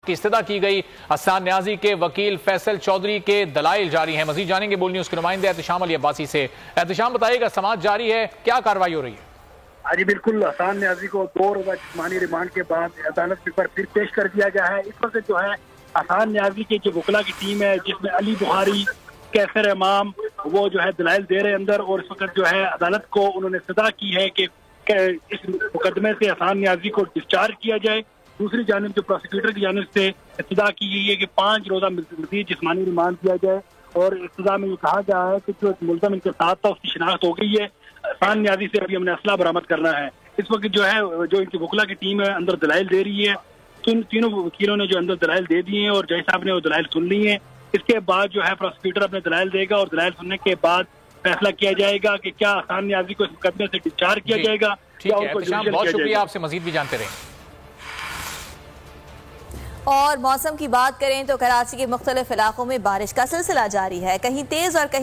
की इस्तदा की गई। हसन न्याजी के वकील फैसल चौधरी के दलाइल जारी हैं। मजीद जानेंगे बोल न्यूज के नुमाइंदे एहतशाम अली अब्बासी से। एहतशाम, बताइएगा समाअत जारी है, क्या कार्रवाई हो रही है? हाँ जी बिल्कुल, हसन न्याजी को 2 रोजा जिस्मानी रिमांड के बाद अदालत के ऊपर फिर पेश कर दिया गया है। इस वक्त जो है हसन न्याजी की जो वकला की टीम है, जिसमें अली बुखारी, कैसर इमाम, वो जो है दलाइल दे रहे अंदर, और इस वक्त जो है अदालत को उन्होंने सदा की है कि इस मुकदमे से हसन न्याजी को डिस्चार्ज किया जाए। दूसरी जानिब जो प्रोसिक्यूटर की जानिब से इब्तिदा की गई है कि 5 रोजा मजीद जिस्मानी रिमांड दिया जाए, और इब्तिदा में ये कहा गया है कि जो मुलजम इनके साथ था उसकी शिनाख्त हो गई है। हसन न्याजी से अभी हमने असला बरामद करना है। इस वक्त जो है जो इनकी वकला की टीम है अंदर दलाइल दे रही है। तीनों वकीलों ने जो अंदर दलाइल दे दिए हैं और जज साहब ने वो दलाइल सुन ली है। इसके बाद जो है प्रोसिक्यूटर अपने दलाइल देगा और दलाइल सुनने के बाद फैसला किया जाएगा कि क्या हसन न्याजी को इस मुकदमे से डिस्चार्ज किया जाएगा। ठीक है, बहुत शुक्रिया, आपसे मजीद भी जानते रहे। और मौसम की बात करें तो कराची के मुख्तलिफ इलाकों में बारिश का सिलसिला जारी है, कहीं तेज और कहीं